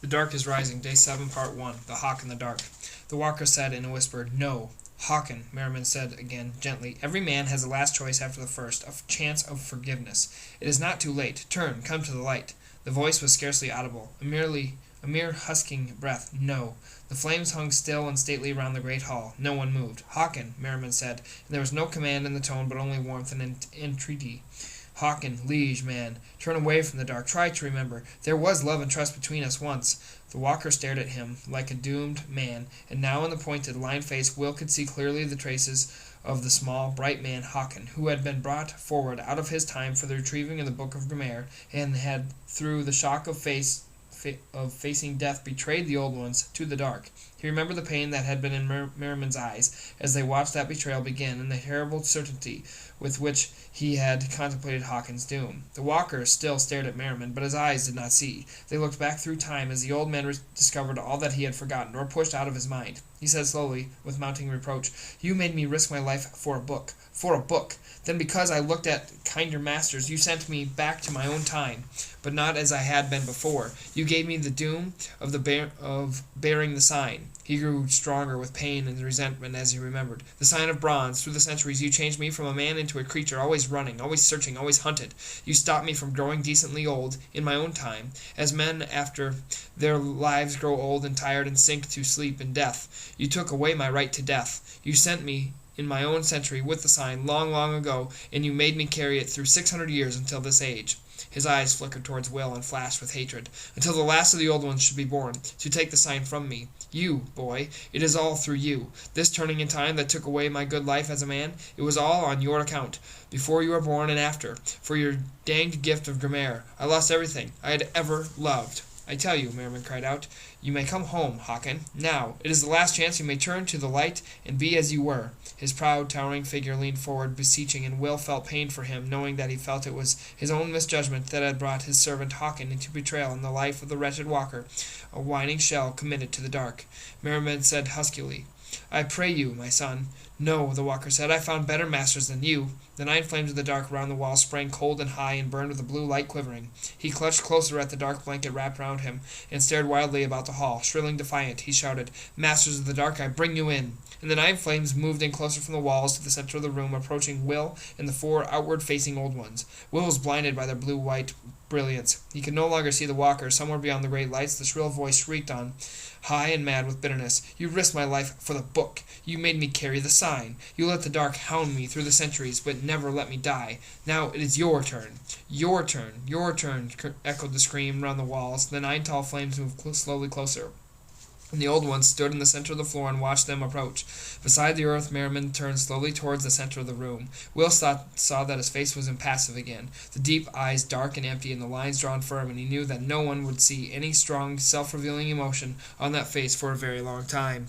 The Dark is Rising, Day 7, Part 1, The Hawk in the Dark. The walker said in a whisper, "No." "Hawken," Merriman said again, gently. "Every man has a last choice after the first, a chance of forgiveness. It is not too late. Turn, come to the light." The voice was scarcely audible, a mere husking breath. "No." The flames hung still and stately round the great hall. No one moved. "Hawken," Merriman said, and there was no command in the tone, but only warmth and entreaty. "Hawken, liege man, turn away from the dark. Try to remember. There was love and trust between us once." The walker stared at him like a doomed man, and now in the pointed, lined face Will could see clearly the traces of the small, bright man Hawken, who had been brought forward out of his time for the retrieving of the Book of Grimmere, and had, through the shock of facing death, betrayed the old ones to the dark. He remembered the pain that had been in Merriman's eyes as they watched that betrayal begin, and the terrible certainty with which he had contemplated Hawken's doom. The walker still stared at Merriman, but his eyes did not see. They looked back through time as the old man discovered all that he had forgotten, or pushed out of his mind. He said slowly, with mounting reproach, "You made me risk my life for a book. For a book. Then because I looked at kinder masters, you sent me back to my own time, but not as I had been before. You gave me the doom of bearing the sign." He grew stronger with pain and resentment as he remembered. "The sign of bronze. Through the centuries you changed me from a man into a creature, always running, always searching, always hunted. You stopped me from growing decently old in my own time, as men after their lives grow old and tired and sink to sleep in death. You took away my right to death. You sent me in my own century with the sign long, long ago, and you made me carry it through 600 years until this age." His eyes flickered towards Will and flashed with hatred. "Until the last of the old ones should be born, to take the sign from me. You, boy, it is all through you. This turning in time that took away my good life as a man, it was all on your account, before you were born and after, for your danged gift of Grimmere. I lost everything I had ever loved." "I tell you," Merriman cried out, "you may come home, Hawken. Now. It is the last chance. You may turn to the light and be as you were." His proud, towering figure leaned forward, beseeching, and Will felt pain for him, knowing that he felt it was his own misjudgment that had brought his servant Hawken into betrayal in the life of the wretched walker, a whining shell committed to the dark. Merriman said huskily, "I pray you, my son." "No," the walker said, "I found better masters than you." The 9 flames of the dark round the wall sprang cold and high and burned with the blue light quivering. He clutched closer at the dark blanket wrapped round him and stared wildly about the hall. Shrilling defiant, he shouted, "Masters of the dark, I bring you in." And the 9 flames moved in closer from the walls to the center of the room, approaching Will and the 4 outward-facing old ones. Will was blinded by their blue-white brilliance. He could no longer see the walker. Somewhere beyond the great lights, the shrill voice shrieked on, high and mad with bitterness. "You risked my life for the book. You made me carry the sign. You let the dark hound me through the centuries, but never let me die. Now it is your turn." "Your turn, your turn," echoed the scream round the walls. The 9 tall flames moved slowly closer, and the old ones stood in the center of the floor and watched them approach. Beside the earth, Merriman turned slowly towards the center of the room. Will saw that his face was impassive again, the deep eyes dark and empty, and the lines drawn firm, and he knew that no one would see any strong, self-revealing emotion on that face for a very long time.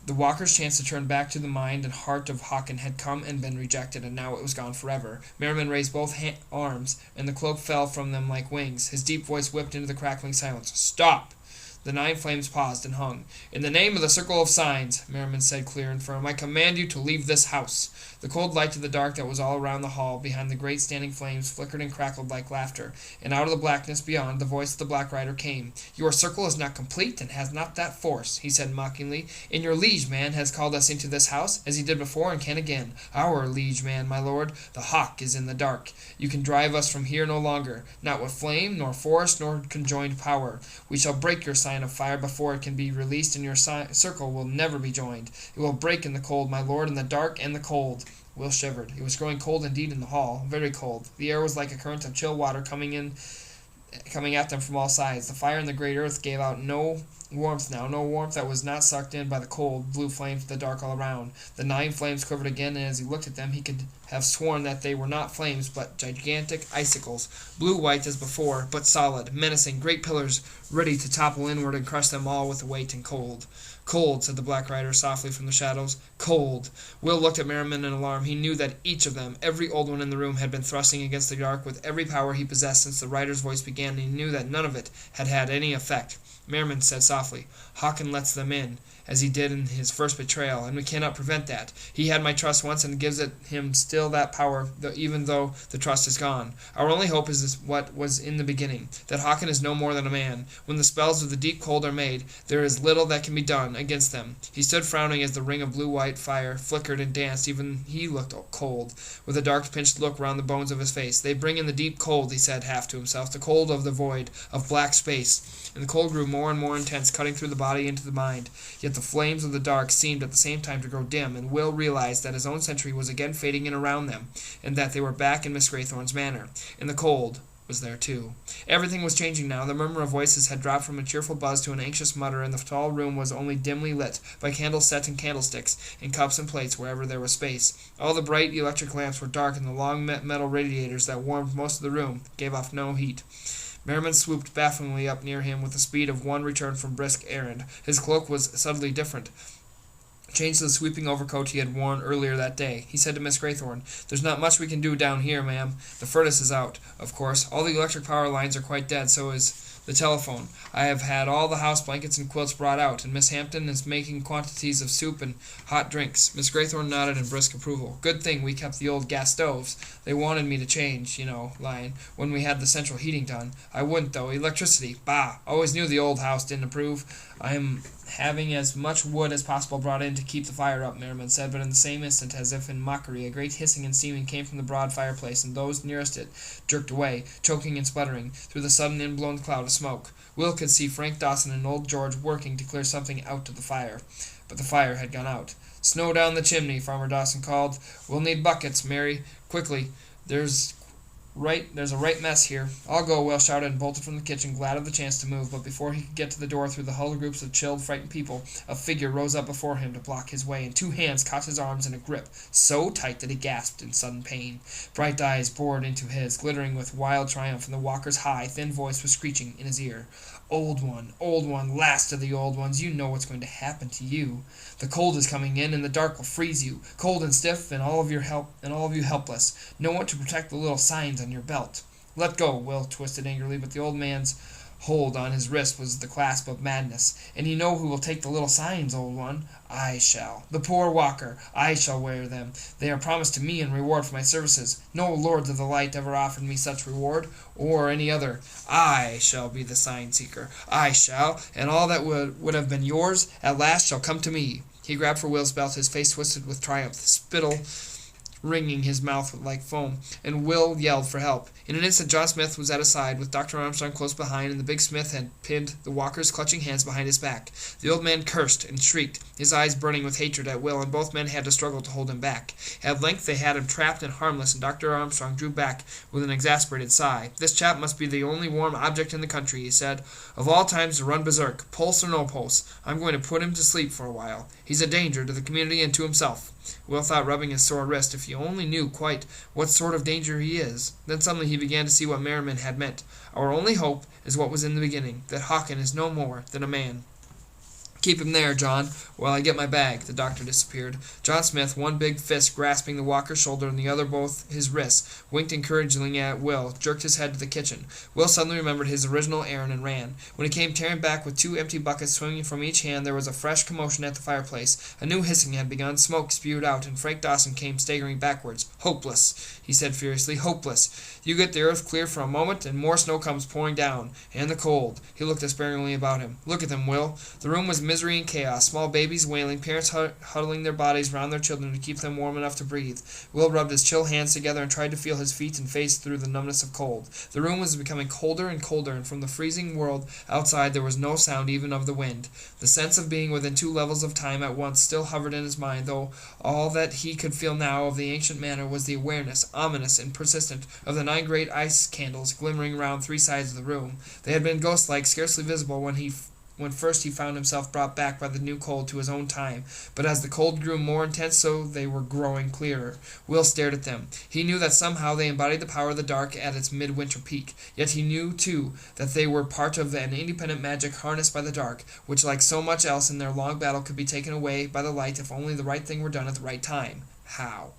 The walker's chance to turn back to the mind and heart of Hawken had come and been rejected, and now it was gone forever. Merriman raised both arms, and the cloak fell from them like wings. His deep voice whipped into the crackling silence. "Stop!" The 9 flames paused and hung. "In the name of the Circle of Signs," Merriman said, clear and firm, "I command you to leave this house." The cold light of the dark that was all around the hall, behind the great standing flames, flickered and crackled like laughter, and out of the blackness beyond, the voice of the Black Rider came. "Your circle is not complete, and has not that force," he said mockingly, "and your liege man has called us into this house, as he did before and can again. Our liege man, my lord, the hawk, is in the dark. You can drive us from here no longer, not with flame, nor force, nor conjoined power. We shall break your sign of fire before it can be released, and your circle will never be joined. It will break in the cold, my lord, in the dark and the cold." Will shivered. It was growing cold indeed in the hall, very cold. The air was like a current of chill water coming at them from all sides. The fire in the great earth gave out no warmth now, no warmth that was not sucked in by the cold, blue flames of the dark all around. The 9 flames quivered again, and as he looked at them, he could have sworn that they were not flames, but gigantic icicles, blue-white as before, but solid, menacing, great pillars ready to topple inward and crush them all with weight and cold. "Cold," said the Black Rider softly from the shadows. "Cold." Will looked at Merriman in alarm. He knew that each of them, every old one in the room, had been thrusting against the dark with every power he possessed since the rider's voice began, and he knew that none of it had had any effect. Merriman said softly, softly. "Hawken lets them in, as he did in his first betrayal, and we cannot prevent that. He had my trust once and gives it him still that power, even though the trust is gone. Our only hope is what was in the beginning, that Hawken is no more than a man. When the spells of the deep cold are made, there is little that can be done against them." He stood frowning as the ring of blue-white fire flickered and danced. Even he looked cold, with a dark pinched look round the bones of his face. "They bring in the deep cold," he said half to himself, "the cold of the void, of black space." And the cold grew more and more intense, cutting through the body into the mind. Yet the flames of the dark seemed at the same time to grow dim, and Will realized that his own century was again fading in around them, and that they were back in Miss Graythorne's manor. And the cold was there too. Everything was changing now. The murmur of voices had dropped from a cheerful buzz to an anxious mutter, and the tall room was only dimly lit by candles set in candlesticks, and cups and plates wherever there was space. All the bright electric lamps were dark, and the long metal radiators that warmed most of the room gave off no heat. Merriman swooped bafflingly up near him with the speed of one returned from brisk errand. His cloak was subtly different, changed to the sweeping overcoat he had worn earlier that day. He said to Miss Graythorne, "There's not much we can do down here, ma'am. The furnace is out, of course. All the electric power lines are quite dead, so is the telephone. I have had all the house blankets and quilts brought out, and Miss Hampton is making quantities of soup and hot drinks." Miss Graythorne nodded in brisk approval. "Good thing we kept the old gas stoves. They wanted me to change, Lion, when we had the central heating done. I wouldn't, though. Electricity, bah! Always knew the old house didn't approve. I am having as much wood as possible brought in to keep the fire up," Merriman said, but in the same instant, as if in mockery, a great hissing and steaming came from the broad fireplace, and those nearest it jerked away, choking and sputtering, through the sudden in-blown cloud of smoke. Will could see Frank Dawson and old George working to clear something out of the fire, but the fire had gone out. "Snow down the chimney," Farmer Dawson called. "We'll need buckets, Mary. Quickly. There's a right mess here." "I'll go," Will shouted and bolted from the kitchen, glad of the chance to move, but before he could get to the door through the huddled groups of chilled, frightened people, a figure rose up before him to block his way, and two hands caught his arms in a grip so tight that he gasped in sudden pain. Bright eyes bored into his, glittering with wild triumph, and the walker's high, thin voice was screeching in his ear. Old one, last of the old ones, you know what's going to happen to you. The cold is coming in, and the dark will freeze you, cold and stiff, and all of you helpless. No one to protect the little signs on your belt." "Let go," Will twisted angrily, but the old man's hold on his wrist was the clasp of madness. "And you know who will take the little signs, old one? I shall. The poor walker. I shall wear them. They are promised to me in reward for my services. No lords of the light ever offered me such reward, or any other. I shall be the sign-seeker. I shall, and all that would have been yours at last shall come to me." He grabbed for Will's belt, his face twisted with triumph, spittle wringing his mouth like foam, and Will yelled for help. In an instant John Smith was at his side, with Dr. Armstrong close behind, and the big Smith had pinned the walker's clutching hands behind his back. The old man cursed and shrieked, his eyes burning with hatred at Will, and both men had to struggle to hold him back. At length they had him trapped and harmless, and Dr. Armstrong drew back with an exasperated sigh. "This chap must be the only warm object in the country," he said. "Of all times to run berserk, pulse or no pulse, I'm going to put him to sleep for a while. He's a danger to the community and to himself." Will thought, rubbing his sore wrist, if he only knew quite what sort of danger he is. Then suddenly he began to see what Merriman had meant. "Our only hope is what was in the beginning, that Hawken is no more than a man." "Keep him there, John, while I get my bag." The doctor disappeared. John Smith, one big fist grasping the walker's shoulder and the other both his wrists, winked encouragingly at Will, jerked his head to the kitchen. Will suddenly remembered his original errand and ran. When he came tearing back with two empty buckets swinging from each hand, there was a fresh commotion at the fireplace. A new hissing had begun, smoke spewed out, and Frank Dawson came staggering backwards. "Hopeless," he said furiously, "hopeless. You get the earth clear for a moment, and more snow comes pouring down. And the cold." He looked despairingly about him. "Look at them, Will." The room was misery and chaos, small babies wailing, parents huddling their bodies round their children to keep them warm enough to breathe. Will rubbed his chill hands together and tried to feel his feet and face through the numbness of cold. The room was becoming colder and colder, and from the freezing world outside there was no sound even of the wind. The sense of being within two levels of time at once still hovered in his mind, though all that he could feel now of the ancient manor was the awareness, ominous and persistent, of the 9 great ice candles glimmering round 3 sides of the room. They had been ghost-like, scarcely visible when first he found himself brought back by the new cold to his own time, but as the cold grew more intense, so they were growing clearer. Will stared at them. He knew that somehow they embodied the power of the dark at its midwinter peak, yet he knew, too, that they were part of an independent magic harnessed by the dark, which, like so much else in their long battle, could be taken away by the light if only the right thing were done at the right time. How?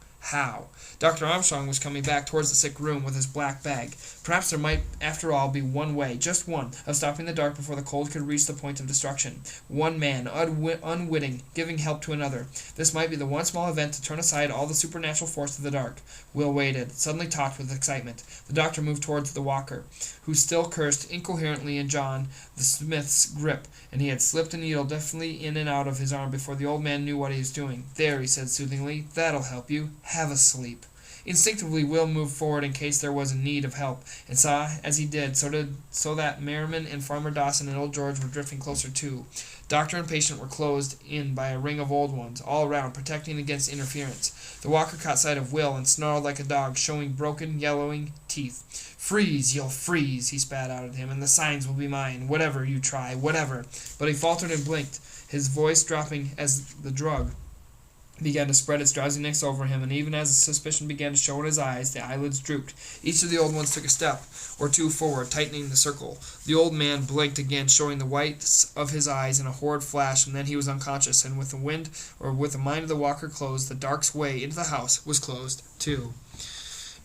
Dr. Armstrong was coming back towards the sick room with his black bag. Perhaps there might, after all, be one way, just one, of stopping the dark before the cold could reach the point of destruction. One man, unwitting, giving help to another. This might be the one small event to turn aside all the supernatural force of the dark. Will waited, suddenly taut with excitement. The doctor moved towards the walker, who still cursed incoherently in John the smith's grip, and he had slipped a needle deftly in and out of his arm before the old man knew what he was doing. "There," he said soothingly, "that'll help you. Have a sleep." Instinctively Will moved forward in case there was a need of help, and saw as he did so that Merriman and Farmer Dawson and old George were drifting closer too. Doctor and patient were closed in by a ring of old ones, all around, protecting against interference. The walker caught sight of Will and snarled like a dog, showing broken, yellowing teeth. "Freeze, you'll freeze," he spat out at him, "and the signs will be mine, whatever you try, whatever." But he faltered and blinked, his voice dropping as the drug began to spread its drowsiness over him, and even as suspicion began to show in his eyes, the eyelids drooped. Each of the old ones took a step or two forward, tightening the circle. The old man blinked again, showing the whites of his eyes in a horrid flash, and then he was unconscious, and with the mind of the walker closed, the dark's way into the house was closed too.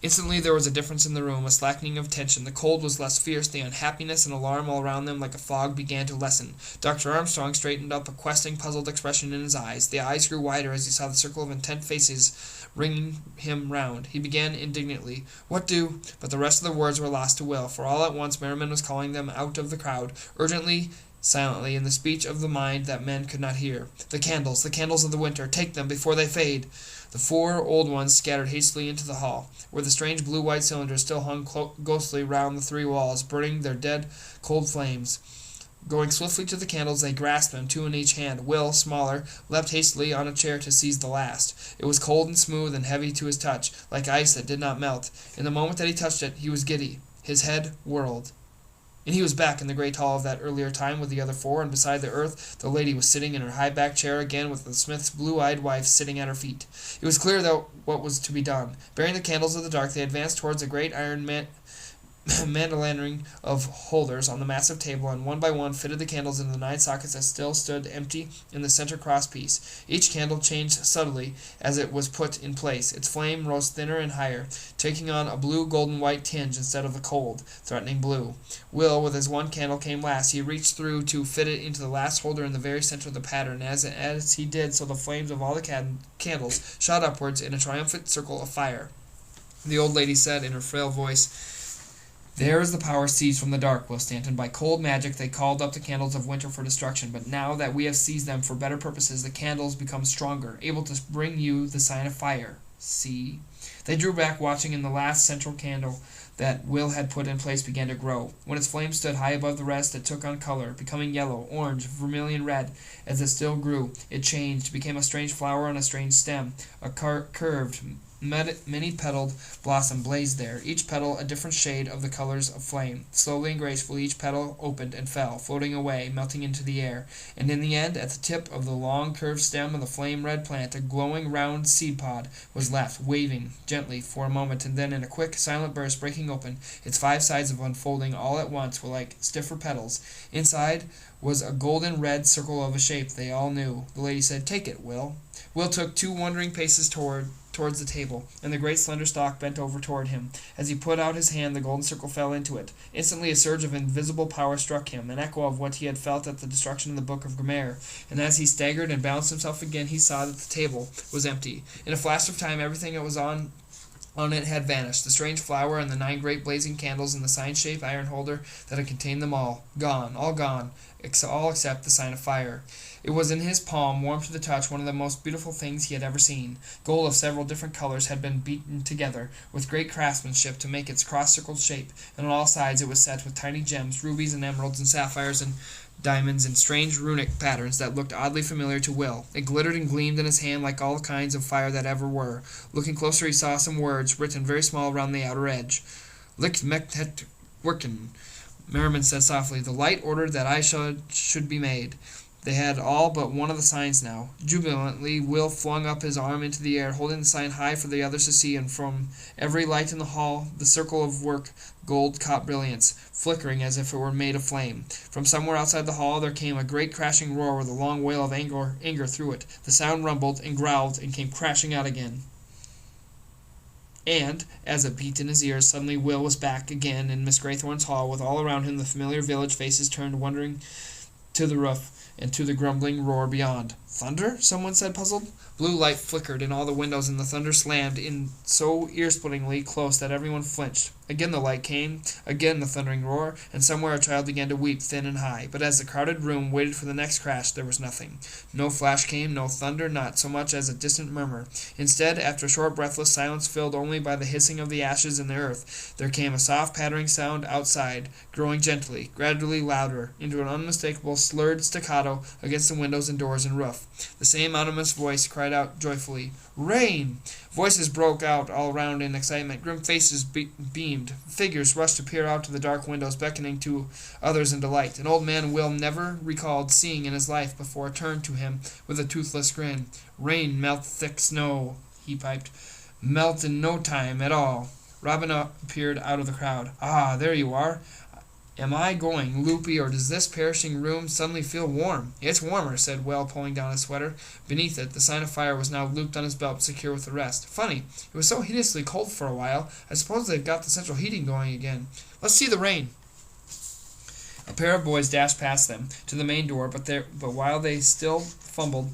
Instantly there was a difference in the room, a slackening of tension. The cold was less fierce, the unhappiness and alarm all around them like a fog began to lessen. Dr. Armstrong straightened up, a questing, puzzled expression in his eyes. The eyes grew wider as he saw the circle of intent faces ringing him round. He began indignantly, "What do—" But the rest of the words were lost to Will, for all at once Merriman was calling them out of the crowd, urgently, silently, in the speech of the mind that men could not hear. The candles of the winter, take them before they fade." The 4 old ones scattered hastily into the hall, where the strange blue-white cylinders still hung ghostly round the 3 walls, burning their dead, cold flames. Going swiftly to the candles, they grasped them, 2 in each hand. Will, smaller, leapt hastily on a chair to seize the last. It was cold and smooth and heavy to his touch, like ice that did not melt. In the moment that he touched it, he was giddy. His head whirled. And he was back in the great hall of that earlier time with the other 4, and beside the earth the lady was sitting in her high-backed chair again, with the smith's blue-eyed wife sitting at her feet. It was clear, though, what was to be done. Bearing the candles of the dark, they advanced towards a great iron mandolin of holders on the massive table, and one by one fitted the candles into the 9 sockets that still stood empty in the center crosspiece. Each candle changed subtly as it was put in place. Its flame rose thinner and higher, taking on a blue-golden-white tinge instead of the cold, threatening blue. Will, with his one candle, came last. He reached through to fit it into the last holder in the very center of the pattern. As he did so, the flames of all the candles shot upwards in a triumphant circle of fire. The old lady said in her frail voice, "There is the power seized from the dark, Will Stanton. By cold magic they called up the candles of winter for destruction, but now that we have seized them for better purposes, the candles become stronger, able to bring you the sign of fire. See?" They drew back, watching, and the last central candle that Will had put in place began to grow. When its flame stood high above the rest, it took on color, becoming yellow, orange, vermilion red. As it still grew, it changed, became a strange flower on a strange stem. A curved, many-petaled blossom blazed there, each petal a different shade of the colors of flame. Slowly and gracefully each petal opened and fell, floating away, melting into the air, and in the end, at the tip of the long curved stem of the flame-red plant, a glowing round seed-pod was left, waving gently for a moment, and then in a quick, silent burst breaking open, its 5 sides of unfolding all at once were like stiffer petals. Inside was a golden red circle of a shape they all knew. The lady said, "Take it, Will." Will took 2 wondering paces towards the table, and the great slender stalk bent over toward him. As he put out his hand, the golden circle fell into it. Instantly a surge of invisible power struck him, an echo of what he had felt at the destruction of the Book of Grimmere, and as he staggered and balanced himself again, he saw that the table was empty. In a flash of time, everything that was on it had vanished, the strange flower and the 9 great blazing candles and the sign-shaped iron holder that had contained them all. Gone, all gone, all except the sign of fire. It was in his palm, warm to the touch, one of the most beautiful things he had ever seen. Gold of several different colors had been beaten together with great craftsmanship to make its cross-circled shape, and on all sides it was set with tiny gems, rubies and emeralds and sapphires and diamonds in strange runic patterns that looked oddly familiar to Will. It glittered and gleamed in his hand like all kinds of fire that ever were. Looking closer, he saw some words written very small around the outer edge. "Lick mektet workin," Merriman said softly. "The light ordered that I should be made." They had all but one of the signs now. Jubilantly, Will flung up his arm into the air, holding the sign high for the others to see, and from every light in the hall, the circle of work gold caught brilliance, flickering as if it were made of flame. From somewhere outside the hall there came a great crashing roar with a long wail of anger through it. The sound rumbled and growled and came crashing out again. And, as a beat in his ears, suddenly Will was back again in Miss Graythorne's hall, with all around him the familiar village faces turned wondering to the roof and to the grumbling roar beyond. Thunder? Someone said, puzzled. Blue light flickered in all the windows, and the thunder slammed in so ear-splittingly close that everyone flinched. Again the light came, again the thundering roar, and somewhere a child began to weep thin and high. But as the crowded room waited for the next crash, there was nothing. No flash came, no thunder, not so much as a distant murmur. Instead, after a short breathless silence filled only by the hissing of the ashes in the earth, there came a soft pattering sound outside, growing gently, gradually louder, into an unmistakable slurred staccato against the windows and doors and roof. The same ominous voice cried out joyfully, "Rain!" Voices broke out all around in excitement. Grim faces beamed. Figures rushed to peer out to the dark windows, beckoning to others in delight. An old man Will never recalled seeing in his life before turned to him with a toothless grin. "Rain melt thick snow," he piped. "Melt in no time at all." Robin appeared out of the crowd. "Ah, there you are. Am I going loopy, or does this perishing room suddenly feel warm?" "It's warmer," said Will, pulling down his sweater. Beneath it, the sign of fire was now looped on his belt, secure with the rest. "Funny. It was so hideously cold for a while. I suppose they've got the central heating going again. Let's see the rain." A pair of boys dashed past them to the main door, but while they still fumbled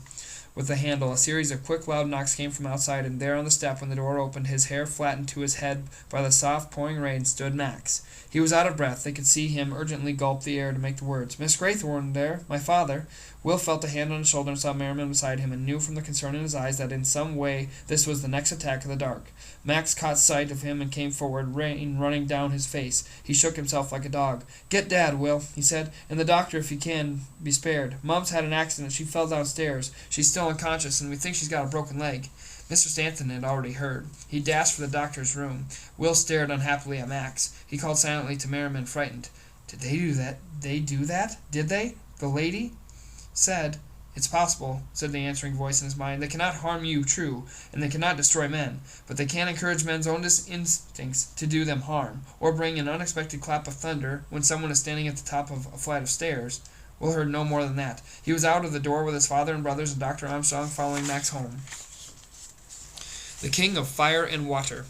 with the handle, a series of quick, loud knocks came from outside, and there on the step, when the door opened, his hair flattened to his head by the soft, pouring rain, stood Max. He was out of breath. They could see him urgently gulp the air to make the words. "Miss Graythorne there, my father." Will felt a hand on his shoulder and saw Merriman beside him, and knew from the concern in his eyes that in some way this was the next attack of the dark. Max caught sight of him and came forward, rain running down his face. He shook himself like a dog. "Get Dad, Will," he said, "and the doctor if he can be spared. Mom's had an accident. She fell downstairs. She's still unconscious, and we think she's got a broken leg." Mr. Stanton had already heard. He dashed for the doctor's room. Will stared unhappily at Max. He called silently to Merriman, frightened. "Did they do that? Did they? The lady?" Said, "It's possible," said the answering voice in his mind. "They cannot harm you, true, and they cannot destroy men, but they can encourage men's own instincts to do them harm, or bring an unexpected clap of thunder when someone is standing at the top of a flight of stairs." Will heard no more than that. He was out of the door with his father and brothers and Dr. Armstrong following Max home. The King of Fire and Water.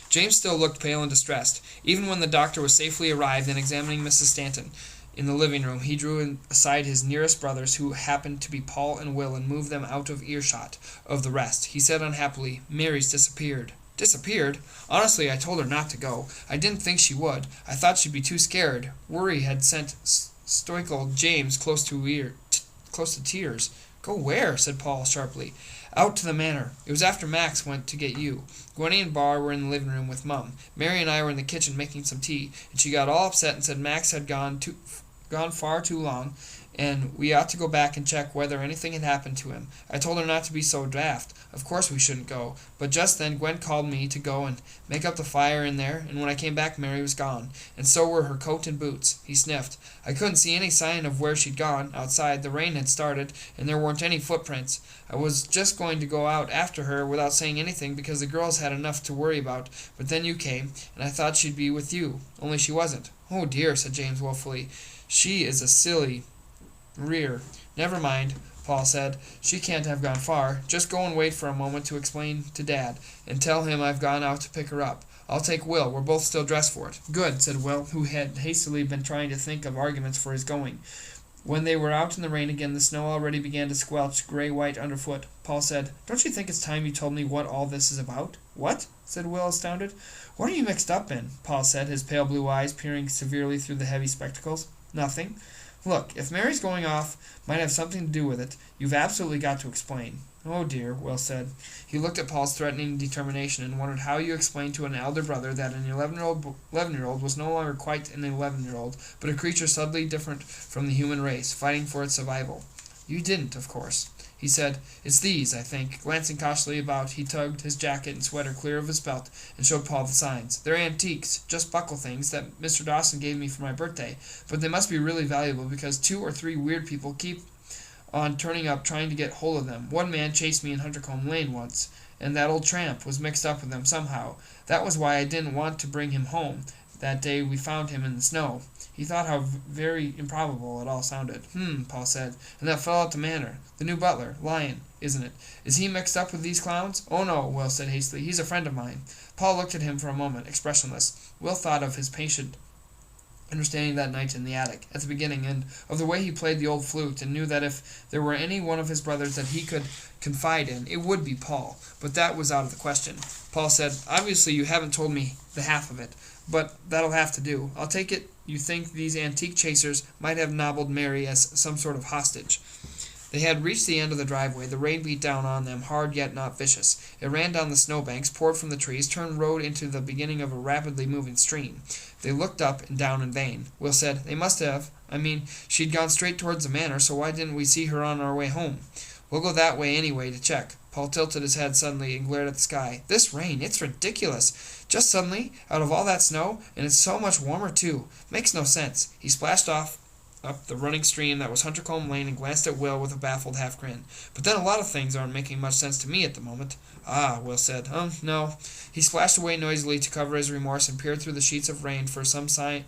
James still looked pale and distressed. Even when the doctor was safely arrived and examining Mrs. Stanton in the living room, he drew aside his nearest brothers, who happened to be Paul and Will, and moved them out of earshot of the rest. He said unhappily, "Mary's disappeared." "Disappeared? Honestly, I told her not to go. I didn't think she would. I thought she'd be too scared. Worry had sent stoical James close to tears." "Go where?" said Paul sharply. "Out to the manor. It was after Max went to get you. Gwenny and Bar were in the living room with Mum. Mary and I were in the kitchen making some tea, and she got all upset and said Max had gone far too long, and we ought to go back and check whether anything had happened to him. I told her not to be so daft. Of course we shouldn't go. But just then Gwen called me to go and make up the fire in there, and when I came back Mary was gone, and so were her coat and boots." He sniffed. "I couldn't see any sign of where she'd gone. Outside, the rain had started, and there weren't any footprints. I was just going to go out after her without saying anything, because the girls had enough to worry about, but then you came, and I thought she'd be with you, only she wasn't." "Oh dear," said James woefully. "She is a silly rear." "Never mind," Paul said. "She can't have gone far. Just go and wait for a moment to explain to Dad, and tell him I've gone out to pick her up. I'll take Will. We're both still dressed for it." "Good," said Will, who had hastily been trying to think of arguments for his going. When they were out in the rain again, the snow already began to squelch gray-white underfoot. Paul said, "Don't you think it's time you told me what all this is about?" "What?" said Will, astounded. "What are you mixed up in?" Paul said, his pale blue eyes peering severely through the heavy spectacles. "Nothing. Look, if Mary's going off might have something to do with it, you've absolutely got to explain." "Oh dear," Will said. He looked at Paul's threatening determination and wondered how you explained to an elder brother that an 11-year-old was no longer quite an 11-year-old, but a creature subtly different from the human race, fighting for its survival. "You didn't, of course." He said, "It's these, I think." Glancing cautiously about, he tugged his jacket and sweater clear of his belt and showed Paul the signs. "They're antiques, just buckle things that Mr. Dawson gave me for my birthday, but they must be really valuable because 2 or 3 weird people keep on turning up trying to get hold of them. One man chased me in Huntercombe Lane once, and that old tramp was mixed up with them somehow. That was why I didn't want to bring him home that day we found him in the snow." He thought how very improbable it all sounded. Paul said. And that fellow at the manor, the new butler, Lion, isn't it? Is he mixed up with these clowns? Oh, no, Will said hastily. He's a friend of mine. Paul looked at him for a moment, expressionless. Will thought of his patient understanding that night in the attic, at the beginning, and of the way he played the old flute, and knew that if there were any one of his brothers that he could confide in, it would be Paul. But that was out of the question. Paul said, Obviously you haven't told me the half of it, but that'll have to do. I'll take it you think these antique chasers might have nobbled Mary as some sort of hostage. They had reached the end of the driveway. The rain beat down on them, hard yet not vicious. It ran down the snowbanks, poured from the trees, turned road into the beginning of a rapidly moving stream. They looked up and down in vain. Will said, They must have. She'd gone straight towards the manor, so why didn't we see her on our way home? We'll go that way anyway to check. Paul tilted his head suddenly and glared at the sky. This rain, it's ridiculous. Just suddenly, out of all that snow, and it's so much warmer too. Makes no sense. He splashed off up the running stream that was Huntercombe Lane and glanced at Will with a baffled half-grin. But then a lot of things aren't making much sense to me at the moment. Ah, Will said. No. He splashed away noisily to cover his remorse and peered through the sheets of rain for some sign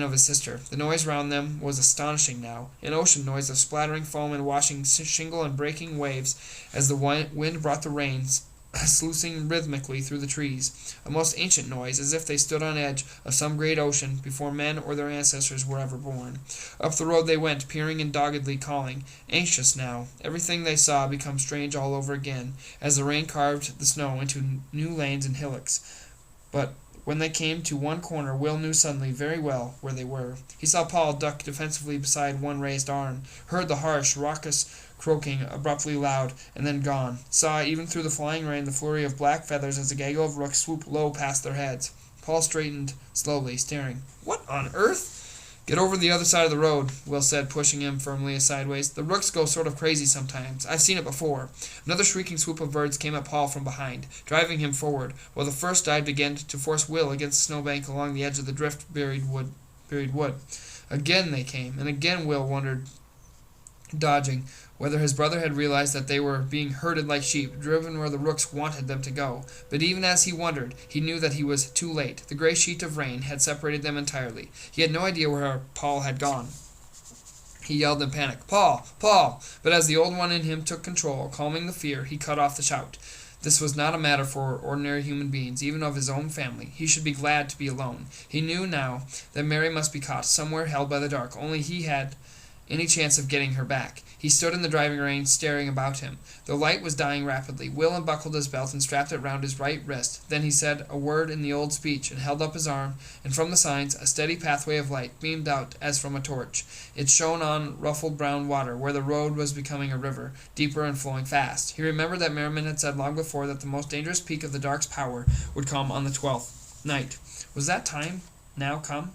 of his sister. The noise round them was astonishing now, an ocean noise of splattering foam and washing shingle and breaking waves as the wind brought the rains sluicing rhythmically through the trees, a most ancient noise, as if they stood on edge of some great ocean before men or their ancestors were ever born. Up the road they went, peering and doggedly calling, anxious now, everything they saw become strange all over again, as the rain carved the snow into new lanes and hillocks. But when they came to one corner, Will knew suddenly very well where they were. He saw Paul duck defensively beside one raised arm, heard the harsh, raucous croaking abruptly loud, and then gone, saw even through the flying rain the flurry of black feathers as a gaggle of rooks swooped low past their heads. Paul straightened slowly, staring. What on earth? Get over the other side of the road, Will said, pushing him firmly sideways. The rooks go sort of crazy sometimes. I've seen it before. Another shrieking swoop of birds came at Paul from behind, driving him forward, while the first dived again to force Will against the snowbank along the edge of the drift-buried wood. Again they came, and again Will wondered, dodging, whether his brother had realized that they were being herded like sheep, driven where the rooks wanted them to go. But even as he wondered, he knew that he was too late. The gray sheet of rain had separated them entirely. He had no idea where Paul had gone. He yelled in panic, Paul! Paul! But as the old one in him took control, calming the fear, he cut off the shout. This was not a matter for ordinary human beings, even of his own family. He should be glad to be alone. He knew now that Mary must be caught, somewhere held by the dark. Only he had any chance of getting her back. He stood in the driving rain, staring about him. The light was dying rapidly. Will unbuckled his belt and strapped it round his right wrist. Then he said a word in the old speech, and held up his arm, and from the signs a steady pathway of light beamed out as from a torch. It shone on ruffled brown water, where the road was becoming a river, deeper and flowing fast. He remembered that Merriman had said long before that the most dangerous peak of the Dark's power would come on the 12th night. Was that time now come?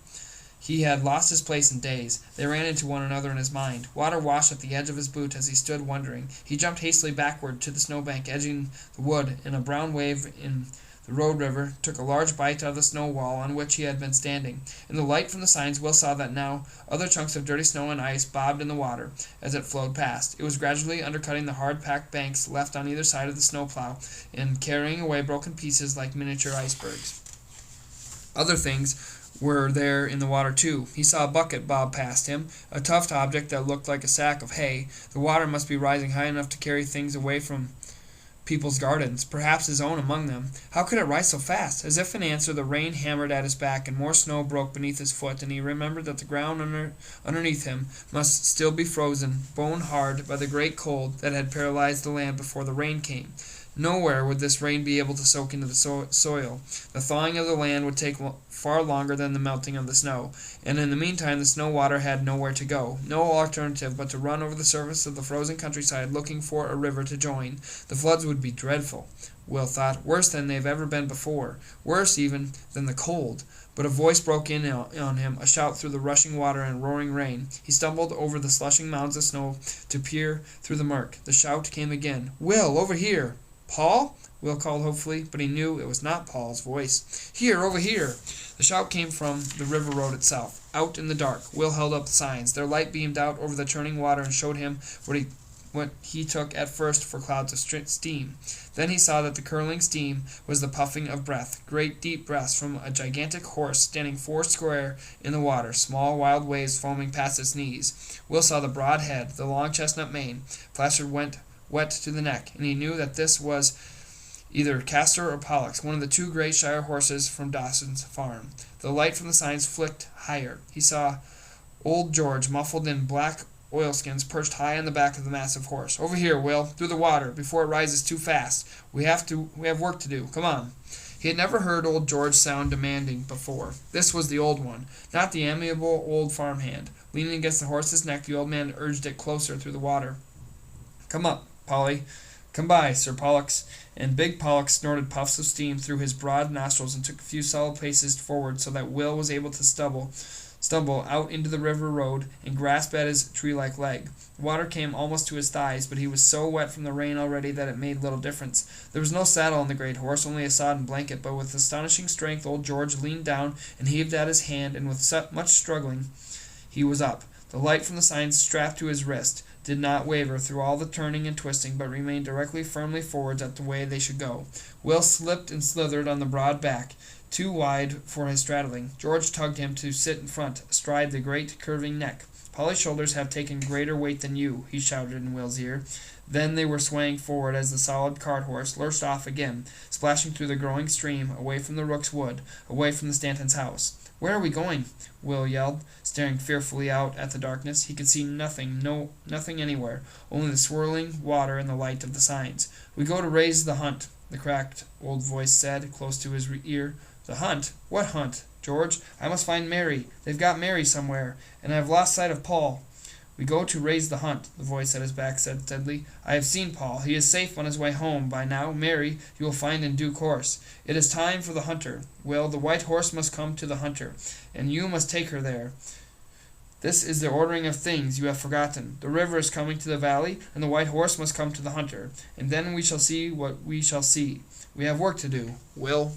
He had lost his place in days. They ran into one another in his mind. Water washed at the edge of his boot as he stood wondering. He jumped hastily backward to the snowbank edging the wood, and a brown wave in the road river took a large bite out of the snow wall on which he had been standing. In the light from the signs, Will saw that now other chunks of dirty snow and ice bobbed in the water as it flowed past. It was gradually undercutting the hard-packed banks left on either side of the snowplow and carrying away broken pieces like miniature icebergs. Other things were there in the water too. He saw a bucket bob past him, a toughed object that looked like a sack of hay. The water must be rising high enough to carry things away from people's gardens, perhaps his own among them. How could it rise so fast? As if in answer, the rain hammered at his back, and more snow broke beneath his foot, and he remembered that the ground underneath him must still be frozen, bone-hard by the great cold that had paralyzed the land before the rain came. Nowhere would this rain be able to soak into the soil. The thawing of the land would take far longer than the melting of the snow, and in the meantime the snow water had nowhere to go, no alternative but to run over the surface of the frozen countryside looking for a river to join. The floods would be dreadful, Will thought, worse than they've ever been before, worse even than the cold. But a voice broke in on him, a shout through the rushing water and roaring rain. He stumbled over the slushing mounds of snow to peer through the murk. The shout came again. Will, over here! Paul? Will called hopefully, but he knew it was not Paul's voice. Here, over here! The shout came from the river road itself. Out in the dark, Will held up the signs. Their light beamed out over the churning water and showed him what what he took at first for clouds of steam. Then he saw that the curling steam was the puffing of breath, great deep breaths from a gigantic horse standing foursquare in the water, small wild waves foaming past its knees. Will saw the broad head, the long chestnut mane, plastered wet to the neck, and he knew that this was either Castor or Pollux, one of the two great Shire horses from Dawson's farm. The light from the signs flicked higher. He saw old George, muffled in black oilskins, perched high on the back of the massive horse. "Over here, Will, through the water, before it rises too fast. We have work to do. Come on." He had never heard old George sound demanding before. This was the old one, not the amiable old farmhand. Leaning against the horse's neck, the old man urged it closer through the water. "Come up, Polly. Come by, Sir Pollux." And big Pollux snorted puffs of steam through his broad nostrils and took a few solid paces forward so that Will was able to stumble out into the river road and grasp at his tree-like leg. The water came almost to his thighs, but he was so wet from the rain already that it made little difference. There was no saddle on the great horse, only a sodden blanket, but with astonishing strength old George leaned down and heaved at his hand, and with much struggling he was up. The light from the signs strapped to his wrist did not waver through all the turning and twisting, but remained directly firmly forwards at the way they should go. Will slipped and slithered on the broad back, too wide for his straddling. George tugged him to sit in front, astride the great curving neck. "Polly's shoulders have taken greater weight than you," he shouted in Will's ear. Then they were swaying forward as the solid cart horse lurched off again, splashing through the growing stream, away from the Rook's wood, away from the Stantons' house. "Where are we going?" Will yelled, staring fearfully out at the darkness. He could see nothing anywhere, only the swirling water and the light of the signs. "We go to raise the hunt," the cracked old voice said, close to his ear. "The hunt? What hunt, George? I must find Mary. They've got Mary somewhere, and I have lost sight of Paul." "We go to raise the hunt," the voice at his back said steadily. "I have seen Paul. He is safe on his way home by now. Mary you will find in due course. It is time for the hunter. Will, the white horse must come to the hunter, and you must take her there. This is the ordering of things you have forgotten. The river is coming to the valley, and the white horse must come to the hunter, and then we shall see what we shall see. We have work to do, Will."